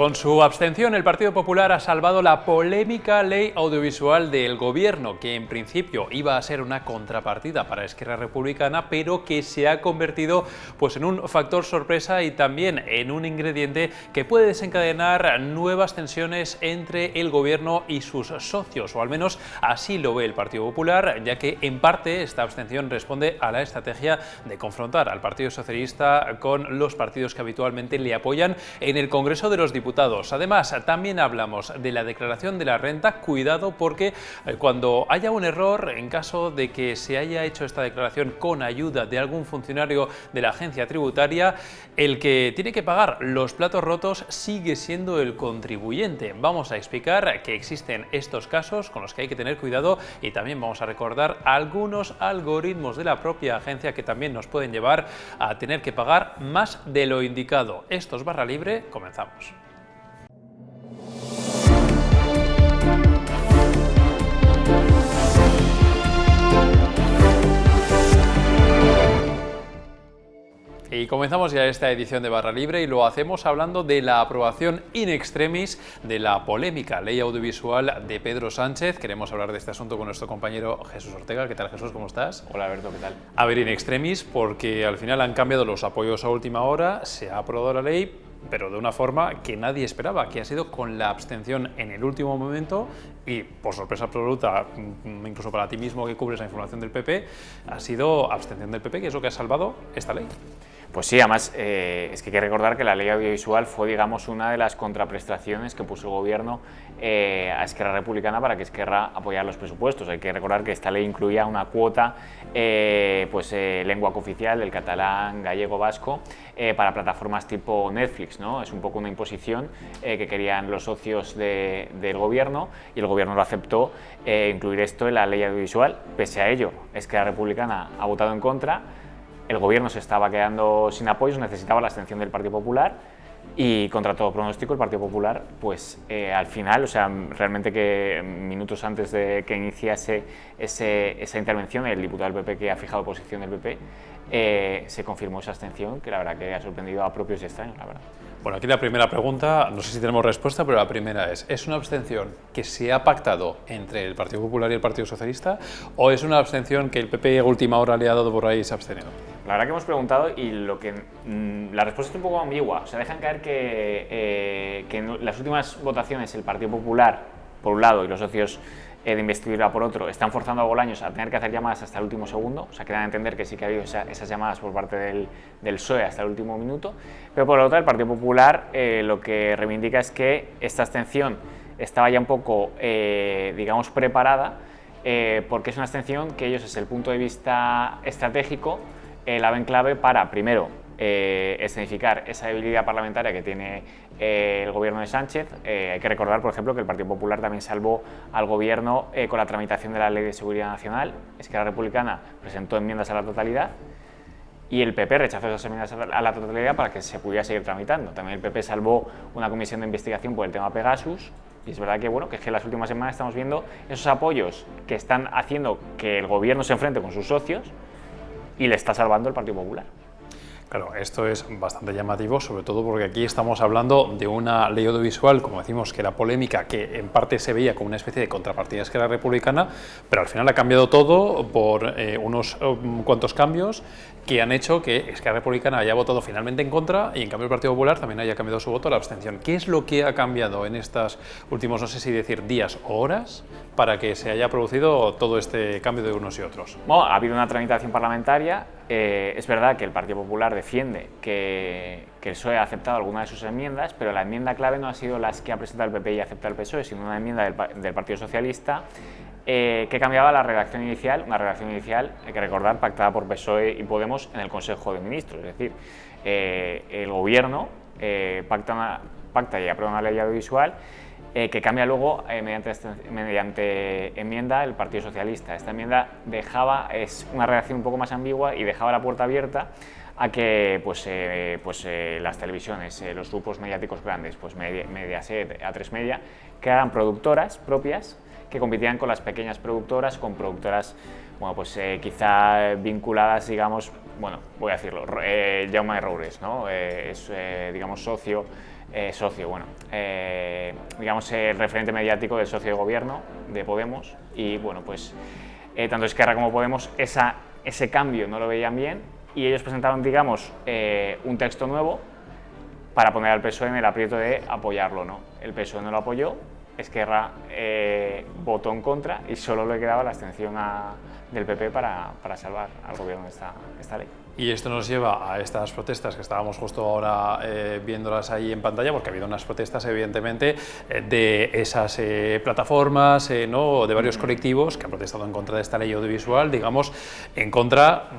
Con su abstención, el Partido Popular ha salvado la polémica ley audiovisual del Gobierno, que en principio iba a ser una contrapartida para Esquerra Republicana, pero que se ha convertido en un factor sorpresa y también en un ingrediente que puede desencadenar nuevas tensiones entre el Gobierno y sus socios, o al menos así lo ve el Partido Popular, ya que en parte esta abstención responde a la estrategia de confrontar al Partido Socialista con los partidos que habitualmente le apoyan en el Congreso de los Diputados. Además, también hablamos de la declaración de la renta. Cuidado, porque cuando haya un error, en caso de que se haya hecho esta declaración con ayuda de algún funcionario de la agencia tributaria, el que tiene que pagar los platos rotos sigue siendo el contribuyente. Vamos a explicar que existen estos casos con los que hay que tener cuidado y también vamos a recordar algunos algoritmos de la propia agencia que también nos pueden llevar a tener que pagar más de lo indicado. Esto es Barra Libre, comenzamos. Y comenzamos ya esta edición de Barra Libre y lo hacemos hablando de la aprobación in extremis de la polémica ley audiovisual de Pedro Sánchez. Queremos hablar de este asunto con nuestro compañero Jesús Ortega. ¿Qué tal, Jesús? ¿Cómo estás? Hola, Alberto, ¿qué tal? A ver, in extremis, porque al final han cambiado los apoyos a última hora, se ha aprobado la ley, pero de una forma que nadie esperaba, que ha sido con la abstención en el último momento y, por sorpresa absoluta, incluso para ti mismo que cubres la información del PP, ha sido abstención del PP, que es lo que ha salvado esta ley. Pues sí, además es que hay que recordar que la ley audiovisual fue, digamos, una de las contraprestaciones que puso el Gobierno a Esquerra Republicana para que Esquerra apoyara los presupuestos. Hay que recordar que esta ley incluía una cuota lengua cooficial del catalán, gallego, vasco para plataformas tipo Netflix, ¿no? Es un poco una imposición que querían los socios del Gobierno y el Gobierno lo aceptó, incluir esto en la ley audiovisual. Pese a ello, Esquerra Republicana ha votado en contra. El Gobierno se estaba quedando sin apoyos, necesitaba la abstención del Partido Popular y, contra todo pronóstico, el Partido Popular, al final, realmente que minutos antes de que iniciase esa intervención, el diputado del PP que ha fijado posición del PP, se confirmó esa abstención, que la verdad que ha sorprendido a propios y extraños, la verdad. Bueno, aquí la primera pregunta, no sé si tenemos respuesta, pero la primera ¿es una abstención que se ha pactado entre el Partido Popular y el Partido Socialista o es una abstención que el PP a última hora le ha dado por ahí y se ha abstenido? La verdad que hemos preguntado y la respuesta es un poco ambigua. Dejan caer que en las últimas votaciones el Partido Popular, por un lado, y los socios de investidura por otro, están forzando a Bolaños a tener que hacer llamadas hasta el último segundo. Que dan a entender que sí que ha habido esas llamadas por parte del PSOE hasta el último minuto. Pero por otra, el Partido Popular lo que reivindica es que esta abstención estaba ya un poco, digamos, preparada, porque es una abstención que ellos, desde el punto de vista estratégico, la ven clave para, primero, escenificar esa debilidad parlamentaria que tiene el Gobierno de Sánchez. Hay que recordar, por ejemplo, que el Partido Popular también salvó al Gobierno con la tramitación de la Ley de Seguridad Nacional. Esquerra Republicana presentó enmiendas a la totalidad y el PP rechazó esas enmiendas a la totalidad para que se pudiera seguir tramitando. También el PP salvó una comisión de investigación por el tema Pegasus. Y es verdad que, que en las últimas semanas estamos viendo esos apoyos que están haciendo que el Gobierno se enfrente con sus socios y le está salvando el Partido Popular. Claro, esto es bastante llamativo, sobre todo porque aquí estamos hablando de una ley audiovisual, como decimos, que era polémica, que en parte se veía como una especie de contrapartida Esquerra Republicana, pero al final ha cambiado todo por unos cuantos cambios que han hecho que Esquerra Republicana haya votado finalmente en contra y en cambio el Partido Popular también haya cambiado su voto a la abstención. ¿Qué es lo que ha cambiado en estos últimos, no sé si decir días o horas, para que se haya producido todo este cambio de unos y otros? Bueno, ha habido una tramitación parlamentaria. Es verdad que el Partido Popular defiende que el PSOE ha aceptado alguna de sus enmiendas, pero la enmienda clave no ha sido las que ha presentado el PP y acepta el PSOE, sino una enmienda del Partido Socialista que cambiaba la redacción inicial, una redacción inicial, hay que recordar, pactada por PSOE y Podemos en el Consejo de Ministros. Es decir, el Gobierno pacta y aprueba una ley audiovisual que cambia luego mediante enmienda el Partido Socialista. Esta enmienda es una redacción un poco más ambigua y dejaba la puerta abierta a que las televisiones, los grupos mediáticos grandes, Mediaset, A3 Media, crearan productoras propias que competían con las pequeñas productoras, con productoras quizá vinculadas, digamos, voy a decirlo, Jaume Roures, ¿no? Es, digamos, socio socio, bueno, digamos el referente mediático del socio de gobierno de Podemos, y bueno, pues tanto Esquerra como Podemos ese cambio no lo veían bien, y ellos presentaron, digamos, un texto nuevo para poner al PSOE en el aprieto de apoyarlo, ¿no? El PSOE no lo apoyó, Esquerra votó en contra y solo le quedaba la abstención del PP para salvar al gobierno esta ley. Y esto nos lleva a estas protestas que estábamos justo ahora viéndolas ahí en pantalla, porque ha habido unas protestas, evidentemente, de esas plataformas, ¿no? De varios colectivos que han protestado en contra de esta ley audiovisual, digamos,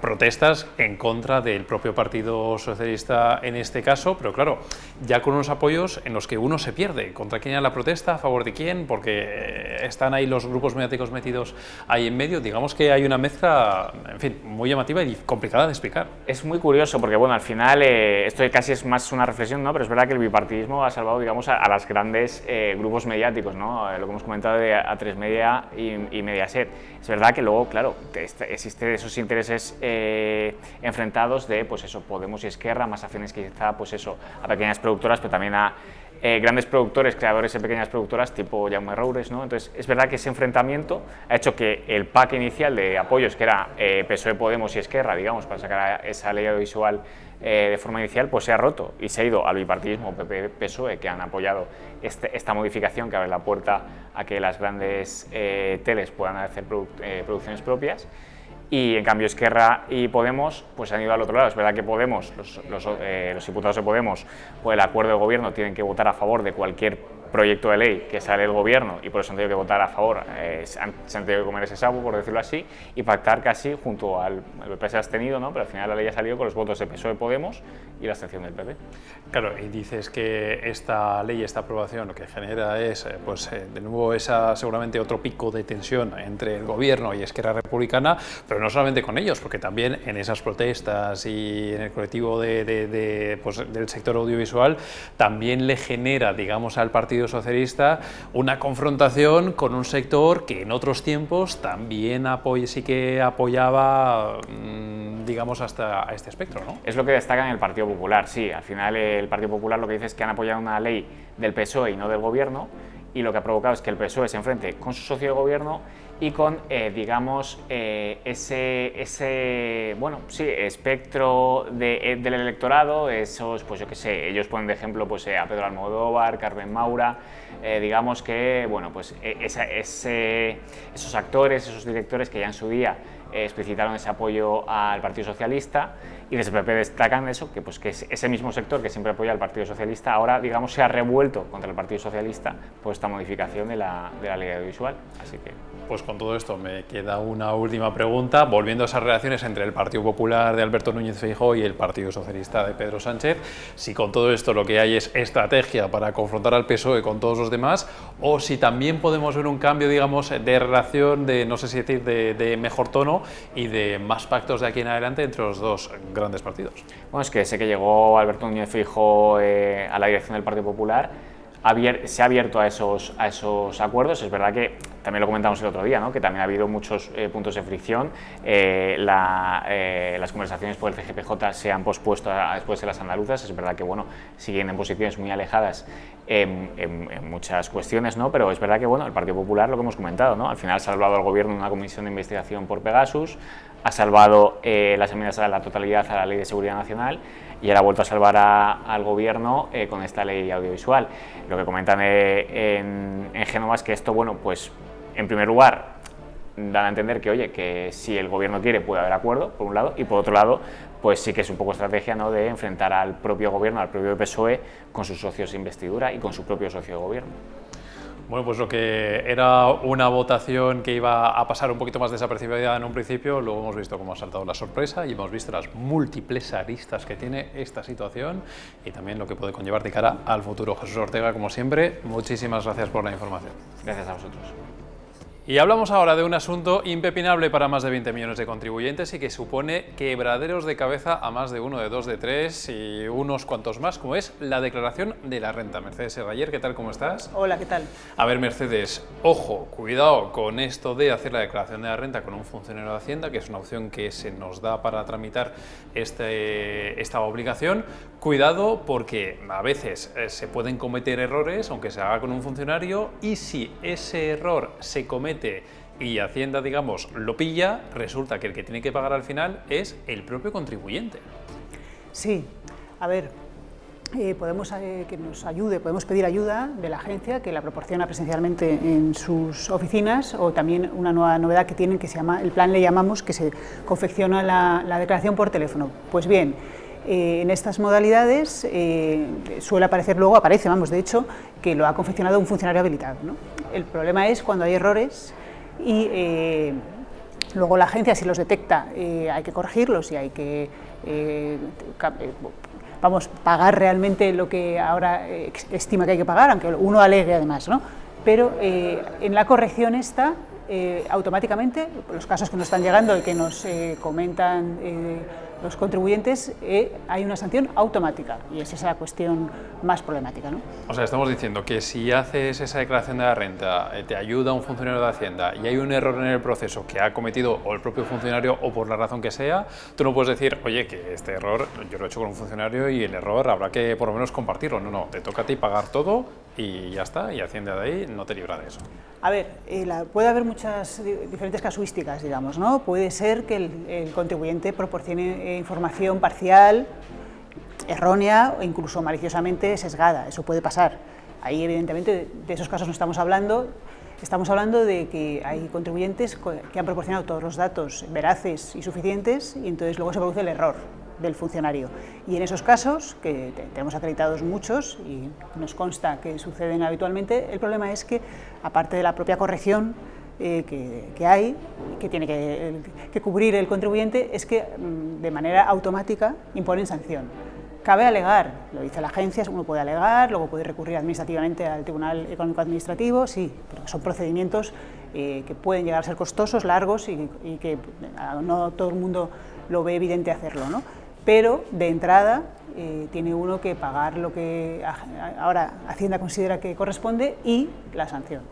protestas en contra del propio Partido Socialista en este caso, pero claro, ya con unos apoyos en los que uno se pierde. ¿Contra quién era la protesta? ¿A favor de quién? Porque están ahí los grupos mediáticos metidos ahí en medio. Digamos que hay una mezcla, en fin, muy llamativa y complicada de explicar. Es muy curioso porque, bueno, al final esto casi es más una reflexión, ¿no? Pero es verdad que el bipartidismo ha salvado, digamos, a los grandes grupos mediáticos, ¿no? Lo que hemos comentado de A3 Media y Mediaset. Es verdad que luego, claro, existen esos intereses enfrentados de, pues eso, Podemos y Esquerra, más afines quizá, pues eso, a pequeñas productoras, pero también a grandes productores, creadores de pequeñas productoras tipo Jaume Roures, ¿no? Entonces, es verdad que ese enfrentamiento ha hecho que el pack inicial de apoyos, que era PSOE, Podemos y Esquerra, digamos, para sacar esa ley audiovisual de forma inicial, pues se ha roto y se ha ido al bipartidismo PP-PSOE, que han apoyado esta modificación que abre la puerta a que las grandes teles puedan hacer producciones propias. Y en cambio Esquerra y Podemos pues han ido al otro lado. Es verdad que Podemos, los diputados de Podemos, por el acuerdo de gobierno tienen que votar a favor de cualquier proyecto de ley que sale del gobierno, y por eso han tenido que votar a favor, se han tenido que comer ese sapo, por decirlo así, y pactar casi junto al PP. Se ha abstenido, ¿no? Pero al final la ley ha salido con los votos de PSOE, Podemos y la abstención del PP. Claro, y dices que esta ley, esta aprobación, lo que genera es, de nuevo, seguramente otro pico de tensión entre el gobierno y Esquerra Republicana, pero no solamente con ellos, porque también en esas protestas y en el colectivo del sector audiovisual también le genera, digamos, al Partido Socialista una confrontación con un sector que en otros tiempos también sí que apoyaba, digamos, hasta a este espectro, ¿no? Es lo que destaca en el Partido Popular, sí. Al final el Partido Popular lo que dice es que han apoyado una ley del PSOE y no del gobierno, y lo que ha provocado es que el PSOE se enfrente con su socio de gobierno y con, digamos, ese espectro del electorado, esos, pues yo qué sé, ellos ponen de ejemplo pues, a Pedro Almodóvar, Carmen Maura, digamos que, bueno, pues esos actores, esos directores que ya en su día explicitaron ese apoyo al Partido Socialista, y desde el PP destacan eso, que ese mismo sector que siempre apoya al Partido Socialista ahora, digamos, se ha revuelto contra el Partido Socialista por esta modificación de la ley audiovisual. Así que... Pues con todo esto me queda una última pregunta, volviendo a esas relaciones entre el Partido Popular de Alberto Núñez Feijóo y el Partido Socialista de Pedro Sánchez, si con todo esto lo que hay es estrategia para confrontar al PSOE con todos los demás, o si también podemos ver un cambio, digamos, de relación, no sé si decir, de mejor tono y de más pactos de aquí en adelante entre los dos grandes partidos. Bueno, es que sé que llegó Alberto Núñez Feijóo a la dirección del Partido Popular, se ha abierto a esos acuerdos. Es verdad que también lo comentamos el otro día, ¿no? Que también ha habido muchos puntos de fricción. Las conversaciones por el CGPJ se han pospuesto después de las andaluzas. Es verdad que bueno, siguen en posiciones muy alejadas en muchas cuestiones, ¿no? Pero es verdad que bueno, el Partido Popular, lo que hemos comentado, ¿no? Al final ha salvado al gobierno en una comisión de investigación por Pegasus, ha salvado las enmiendas a la totalidad a la Ley de Seguridad Nacional, y ahora ha vuelto a salvar al gobierno con esta ley audiovisual. Lo que comentan en Génova es que esto, bueno, pues en primer lugar dan a entender que, oye, que si el gobierno quiere puede haber acuerdo, por un lado, y por otro lado, pues sí que es un poco estrategia, ¿no?, de enfrentar al propio gobierno, al propio PSOE, con sus socios de investidura y con su propio socio de gobierno. Bueno, pues lo que era una votación que iba a pasar un poquito más desapercibida en un principio, luego hemos visto cómo ha saltado la sorpresa y hemos visto las múltiples aristas que tiene esta situación y también lo que puede conllevar de cara al futuro. Jesús Ortega, como siempre, muchísimas gracias por la información. Gracias a vosotros. Y hablamos ahora de un asunto impepinable para más de 20 millones de contribuyentes y que supone quebraderos de cabeza a más de uno, de dos, de tres y unos cuantos más, como es la declaración de la renta. Mercedes Serrayer, ¿qué tal? ¿Cómo estás? Hola, ¿qué tal? A ver, Mercedes, ojo, cuidado con esto de hacer la declaración de la renta con un funcionario de Hacienda, que es una opción que se nos da para tramitar esta obligación. Cuidado porque a veces se pueden cometer errores, aunque se haga con un funcionario, y si ese error se comete y Hacienda, digamos, lo pilla, resulta que el que tiene que pagar al final es el propio contribuyente. Sí, a ver, podemos que nos ayude, podemos pedir ayuda de la agencia que la proporciona presencialmente en sus oficinas, o también una nueva novedad que tienen que se llama, el plan le llamamos, que se confecciona la declaración por teléfono. Pues bien, en estas modalidades suele aparecer luego, de hecho, que lo ha confeccionado un funcionario habilitado, ¿no? El problema es cuando hay errores y luego la agencia, si los detecta, hay que corregirlos y hay que pagar realmente lo que ahora estima que hay que pagar, aunque uno alegue además, ¿no? Pero en la corrección está automáticamente, los casos que nos están llegando y que nos comentan los contribuyentes, hay una sanción automática, y esa es la cuestión más problemática, ¿no? O sea, estamos diciendo que si haces esa declaración de la renta, te ayuda un funcionario de Hacienda y hay un error en el proceso que ha cometido o el propio funcionario o por la razón que sea, tú no puedes decir, oye, que este error yo lo he hecho con un funcionario y el error habrá que por lo menos compartirlo. No, te toca a ti pagar todo y ya está, y Hacienda de ahí no te libra de eso. A ver, puede haber muchas diferentes casuísticas, digamos, ¿no? Puede ser que el contribuyente proporcione información parcial, errónea o incluso maliciosamente sesgada. Eso puede pasar. Ahí, evidentemente, de esos casos no estamos hablando. Estamos hablando de que hay contribuyentes que han proporcionado todos los datos veraces y suficientes, y entonces luego se produce el error del funcionario. Y en esos casos, que tenemos acreditados muchos y nos consta que suceden habitualmente, el problema es que, aparte de la propia corrección que hay, que tiene que cubrir el contribuyente, es que de manera automática imponen sanción. Cabe alegar, lo dice la agencia, uno puede alegar, luego puede recurrir administrativamente al Tribunal Económico Administrativo, sí, porque son procedimientos que pueden llegar a ser costosos, largos y que no todo el mundo lo ve evidente hacerlo, ¿no? Pero de entrada tiene uno que pagar lo que ahora Hacienda considera que corresponde y la sanción.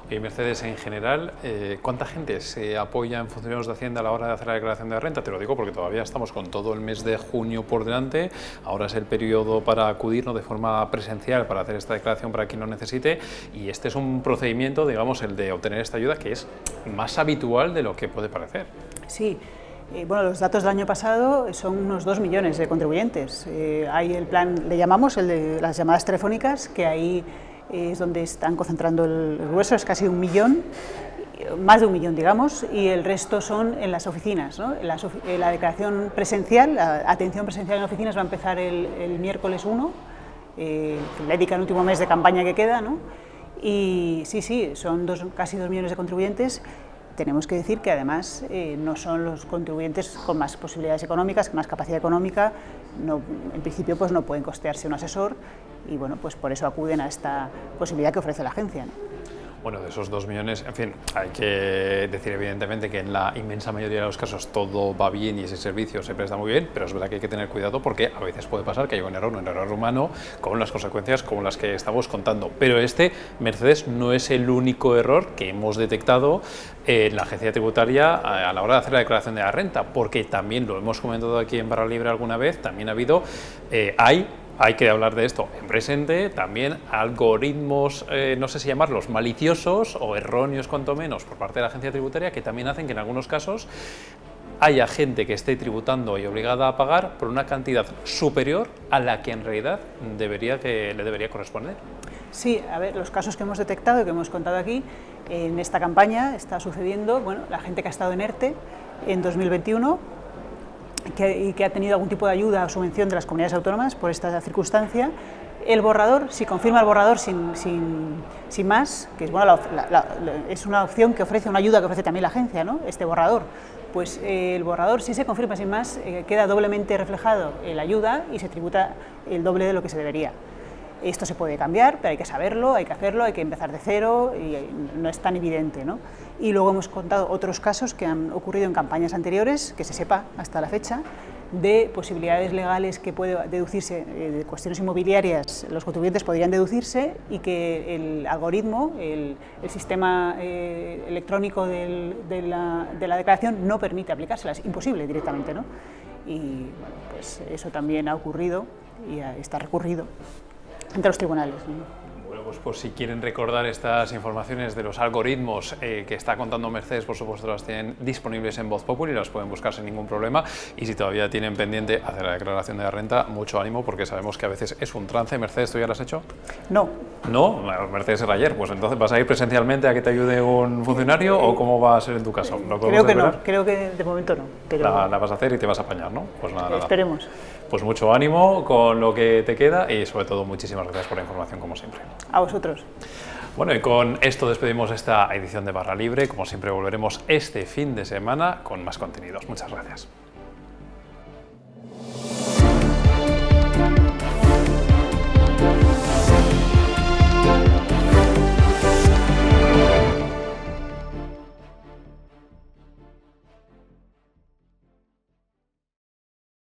Oye, Mercedes, en general, ¿cuánta gente se apoya en funcionarios de Hacienda a la hora de hacer la declaración de renta? Te lo digo porque todavía estamos con todo el mes de junio por delante, ahora es el periodo para acudirnos de forma presencial para hacer esta declaración para quien lo necesite, y este es un procedimiento, digamos, el de obtener esta ayuda, que es más habitual de lo que puede parecer. Sí. Bueno, los datos del año pasado son unos 2 millones de contribuyentes. Hay el plan, le llamamos, el de las llamadas telefónicas, que ahí es donde están concentrando el grueso, es casi 1 millón, más de 1 millón, digamos, y el resto son en las oficinas, ¿no? La declaración presencial, la atención presencial en oficinas va a empezar el miércoles 1, le dedica el último mes de campaña que queda, ¿no? Y sí, son casi 2 millones de contribuyentes. Tenemos que decir que además no son los contribuyentes con más posibilidades económicas, con más capacidad económica, en principio pues no pueden costearse un asesor, y bueno, pues por eso acuden a esta posibilidad que ofrece la agencia, ¿no? Bueno, de esos 2 millones, en fin, hay que decir evidentemente que en la inmensa mayoría de los casos todo va bien y ese servicio se presta muy bien, pero es verdad que hay que tener cuidado porque a veces puede pasar que haya un error humano con las consecuencias como las que estamos contando. Pero Mercedes, no es el único error que hemos detectado en la agencia tributaria a la hora de hacer la declaración de la renta, porque también lo hemos comentado aquí en Barra Libre alguna vez, también ha habido, hay que hablar de esto en presente, también algoritmos, no sé si llamarlos maliciosos o erróneos cuanto menos por parte de la agencia tributaria, que también hacen que en algunos casos haya gente que esté tributando y obligada a pagar por una cantidad superior a la que en realidad le debería corresponder. Sí, a ver, los casos que hemos detectado y que hemos contado aquí, en esta campaña está sucediendo, bueno, la gente que ha estado en ERTE en 2021, y que ha tenido algún tipo de ayuda o subvención de las comunidades autónomas por esta circunstancia, el borrador, si confirma el borrador sin más, que es, bueno, es una opción que ofrece, una ayuda que ofrece también la agencia, ¿no? Este borrador, pues el borrador, si se confirma sin más, queda doblemente reflejado en la ayuda y se tributa el doble de lo que se debería. Esto se puede cambiar, pero hay que saberlo, hay que hacerlo, hay que empezar de cero y no es tan evidente, ¿no? Y luego hemos contado otros casos que han ocurrido en campañas anteriores, que se sepa hasta la fecha, de posibilidades legales que puede deducirse de cuestiones inmobiliarias, los contribuyentes podrían deducirse y que el algoritmo, el sistema electrónico de la declaración no permite aplicárselas, imposible directamente, ¿no? Y bueno, pues eso también ha ocurrido y está recurrido ante los tribunales, ¿no? Bueno, pues por si quieren recordar estas informaciones de los algoritmos que está contando Mercedes, por supuesto las tienen disponibles en Voz Populi, las pueden buscar sin ningún problema, y si todavía tienen pendiente hacer la declaración de la renta, mucho ánimo, porque sabemos que a veces es un trance. Mercedes, ¿tú ya lo has hecho? No. ¿No? Mercedes era ayer, pues entonces ¿vas a ir presencialmente a que te ayude un funcionario o cómo va a ser en tu caso? Creo que no, creo que de momento no. Pero la vas a hacer y te vas a apañar, ¿no? Pues nada, esperemos. Pues mucho ánimo con lo que te queda y sobre todo muchísimas gracias por la información como siempre. A vosotros. Bueno, y con esto despedimos esta edición de Barra Libre. Como siempre volveremos este fin de semana con más contenidos. Muchas gracias.